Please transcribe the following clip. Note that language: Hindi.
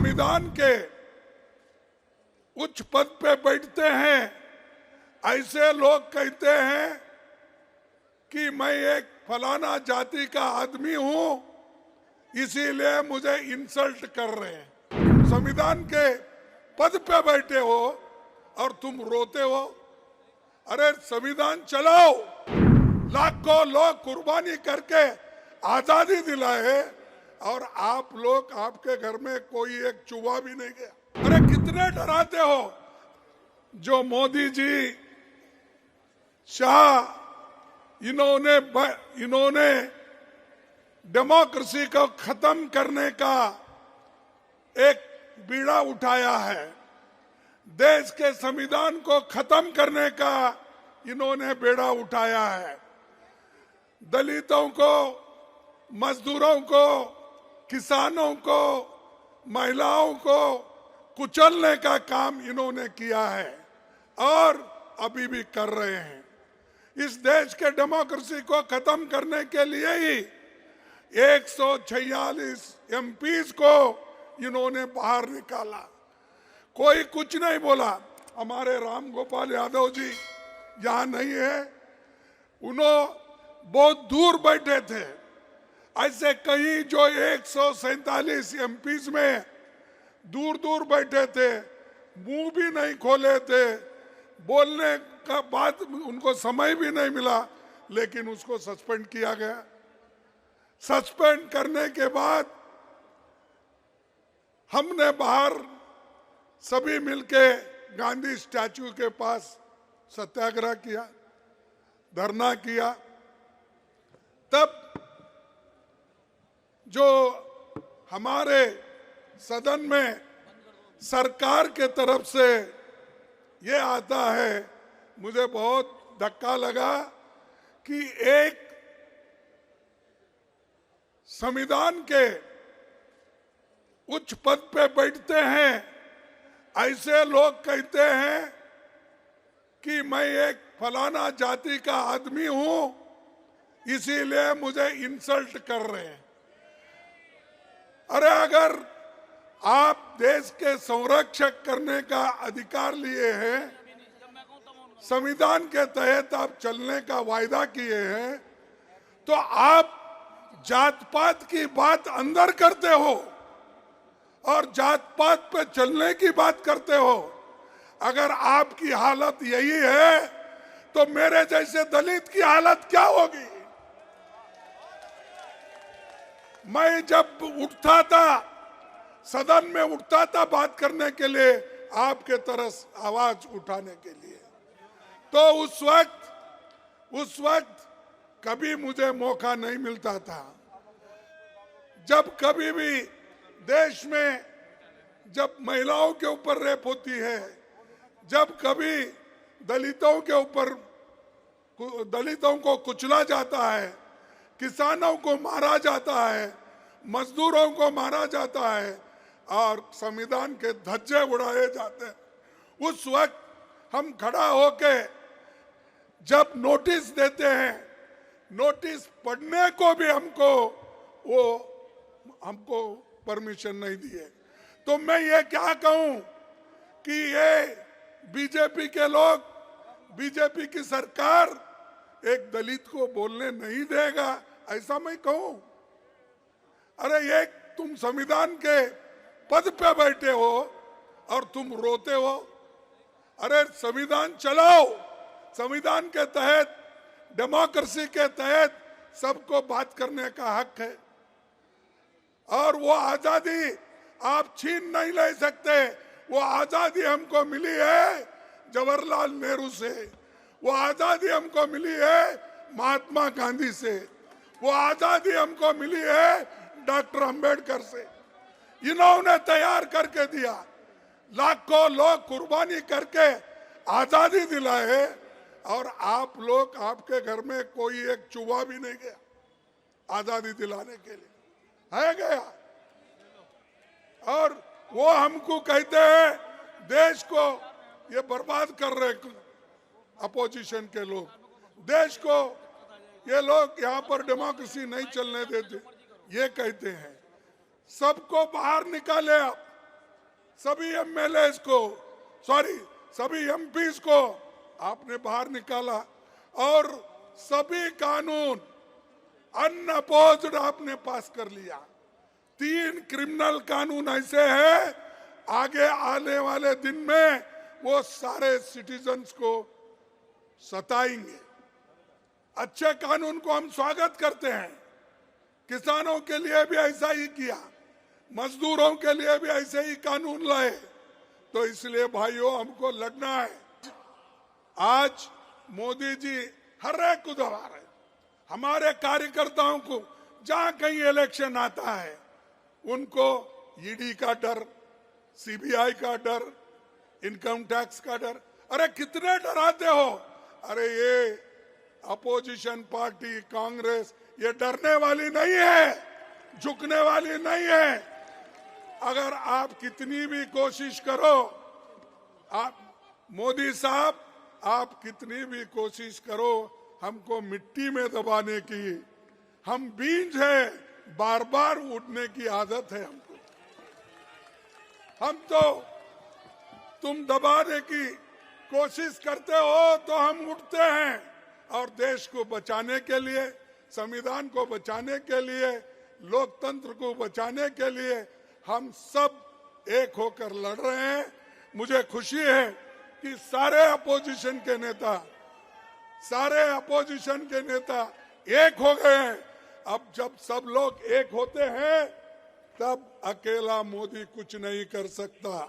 संविधान के उच्च पद पे बैठते हैं ऐसे लोग कहते हैं कि मैं एक फलाना जाति का आदमी हूं इसीलिए मुझे इंसल्ट कर रहे हैं। संविधान के पद पे बैठे हो और तुम रोते हो। अरे संविधान चलाओ, लाखों लोग कुर्बानी करके आजादी दिलाए और आप लोग, आपके घर में कोई एक चूहा भी नहीं गया। अरे कितने डराते हो। जो मोदी जी, शाह, इन्होंने डेमोक्रेसी को खत्म करने का एक बीड़ा उठाया है, देश के संविधान को खत्म करने का इन्होंने बेड़ा उठाया है। दलितों को, मजदूरों को, किसानों को, महिलाओं को कुचलने का काम इन्होंने किया है और अभी भी कर रहे हैं। इस देश के डेमोक्रेसी को खत्म करने के लिए ही 146 एमपीज को इन्होंने बाहर निकाला। कोई कुछ नहीं बोला। हमारे राम गोपाल यादव जी यहाँ नहीं है, उन्होंने बहुत दूर बैठे थे। ऐसे कहीं जो 147 एमपीज में दूर दूर बैठे थे, मुंह भी नहीं खोले थे, बोलने का बात उनको समय भी नहीं मिला, लेकिन उसको सस्पेंड किया गया। सस्पेंड करने के बाद हमने बाहर सभी मिलके गांधी स्टैचू के पास सत्याग्रह किया, धरना किया। तब जो हमारे सदन में सरकार के तरफ से ये आता है, मुझे बहुत धक्का लगा कि एक संविधान के उच्च पद पे बैठते हैं ऐसे लोग कहते हैं कि मैं एक फलाना जाति का आदमी हूं इसीलिए मुझे इंसल्ट कर रहे हैं। अरे अगर आप देश के संरक्षक करने का अधिकार लिए हैं, संविधान के तहत आप चलने का वायदा किए हैं, तो आप जात पात की बात अंदर करते हो और जात पात पे चलने की बात करते हो। अगर आपकी हालत यही है तो मेरे जैसे दलित की हालत क्या होगी। मैं जब उठता था, सदन में उठता था बात करने के लिए, आपके तरह आवाज उठाने के लिए, तो उस वक्त कभी मुझे मौका नहीं मिलता था। जब कभी भी देश में जब महिलाओं के ऊपर रेप होती है, जब कभी दलितों को कुचला जाता है, किसानों को मारा जाता है, मजदूरों को मारा जाता है और संविधान के धज्जे उड़ाए जाते हैं, उस वक्त हम खड़ा होके जब नोटिस देते हैं, नोटिस पढ़ने को भी हमको परमिशन नहीं दिए। तो मैं ये क्या कहूं कि ये बीजेपी के लोग, बीजेपी की सरकार एक दलित को बोलने नहीं देगा, ऐसा मैं कहूं। अरे ये तुम संविधान के पद पे बैठे हो और तुम रोते हो। अरे संविधान चलाओ, संविधान के तहत, डेमोक्रेसी के तहत सबको बात करने का हक है और वो आजादी आप छीन नहीं ले सकते। वो आजादी हमको मिली है जवाहरलाल नेहरू से, वो आजादी हमको मिली है महात्मा गांधी से, वो आजादी हमको मिली है डॉक्टर अंबेडकर से। इन्होंने तैयार करके दिया, लाखों लोग कुर्बानी करके आजादी दिलाए और आप लोग, आपके घर में कोई एक चूहा भी नहीं गया आजादी दिलाने के लिए, है गया। और वो हमको कहते हैं देश को ये बर्बाद कर रहे अपोजिशन के लोग, देश को ये लोग यहाँ पर डेमोक्रेसी नहीं चलने देते, ये कहते हैं। सबको बाहर निकाले आप, सभी एमएलए को, सभी एमपीज को आपने बाहर निकाला और सभी कानून अनअपोज्ड आपने पास कर लिया। 3 क्रिमिनल कानून ऐसे हैं, आगे आने वाले दिन में वो सारे सिटीजन्स को सताएंगे। अच्छे कानून को हम स्वागत करते हैं। किसानों के लिए भी ऐसा ही किया, मजदूरों के लिए भी ऐसे ही कानून लाए। तो इसलिए भाइयों, हमको लगना है आज मोदी जी हर एक को दबा रहे। हमारे कार्यकर्ताओं को जहां कहीं इलेक्शन आता है उनको ईडी का डर, सीबीआई का डर, इनकम टैक्स का डर। अरे कितने डराते हो? अरे ये अपोजिशन पार्टी कांग्रेस ये डरने वाली नहीं है, झुकने वाली नहीं है। अगर आप कितनी भी कोशिश करो, आप मोदी साहब आप कितनी भी कोशिश करो हमको मिट्टी में दबाने की, हम बीज हैं, बार बार उठने की आदत है हमको। हम तो तुम दबाने की कोशिश करते हो तो हम उठते हैं और देश को बचाने के लिए, संविधान को बचाने के लिए, लोकतंत्र को बचाने के लिए हम सब एक होकर लड़ रहे हैं। मुझे खुशी है कि सारे अपोजिशन के नेता एक हो गए हैं। अब जब सब लोग एक होते हैं तब अकेला मोदी कुछ नहीं कर सकता।